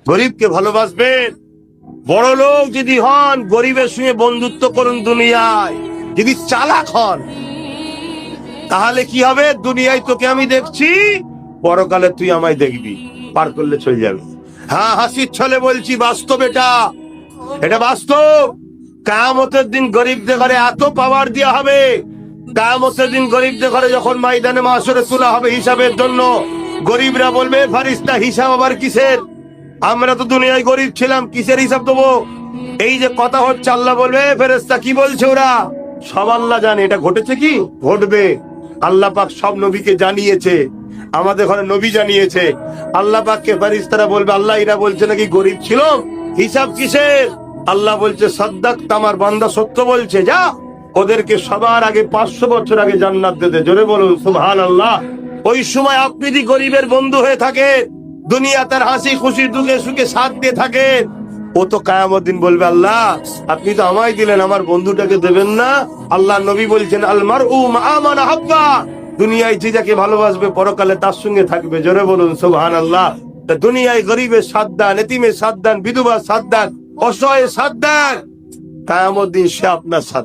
গরিবকে ভালোবাসবেন। বড় লোক যদি হন, গরিবের সঙ্গে বন্ধুত্ব করুন। দুনিয়ায় যদি চালাক হন, তাহলে কি হবে? দুনিয়ায় তোকে আমি দেখছি, পরকালে তুই আমায় দেখবি, পার করলে চলে যাবে। হ্যাঁ, হাসির ছলে বলছি, বাস্তব এটা বাস্তব। কিয়ামতের দিন গরিবদের ঘরে এত পাওয়ার দেওয়া হবে, কিয়ামতের দিন গরিবদের ঘরে যখন ময়দানে মাশরে তোলা হবে হিসাবের জন্য, গরিবরা বলবে, ফারিস্তা হিসাব আবার কিসের? আমরা তো দুনিয়ায় গরিব ছিলাম, কিসের হিসাব দেবো? এই যে কথা হচ্ছে, আল্লাহ বলবে, ফেরেশতা কি বলছে? ওরা সব আল্লাহ জানে। এটা ঘটেছে কি ঘটবে, আল্লাহ পাক সব নবীকে জানিয়েছে, আমাদের ঘরে নবী জানিয়েছে। আল্লাহ পাককে ফেরেশতারা বলবে, আল্লাহ এরা বলছে নাকি গরিব ছিল, হিসাব কিসের? আল্লাহ বলছে, সাদ্দাক, আমার বান্দা সত্য বলছে, যা ওদেরকে সবার আগে 500 বছর আগে জান্নাত দে দে। জোরে বলুন সুবহানাল্লাহ। ওই সময় আপনি যদি গরিবের বন্ধু হয়ে থাকে, দুনিয়া তার হাসি খুশি দুঃখে সুখে সাথ দিয়ে থাকে, ও তো কিয়ামত দিন বলবে, আল্লাহ আপনি তো আমায় দিলেন, আমার বন্ধুটাকে দেবেন না? আল্লাহ নবী বলছেন, আল মারউ মা মান আহাব্বা, দুনিয়ায় যে যাকে ভালোবাসবে পরকালে তার সঙ্গে থাকবে। জোরে বলুন সুবহানাল্লাহ। দুনিয়ায় গরিবের সাথ দেন, এতিমের সাথ দেন, বিধবার সাথ দেন, অসহায়ের সাথ দেন, কিয়ামত দিন সে আপনার সাথ দেবে।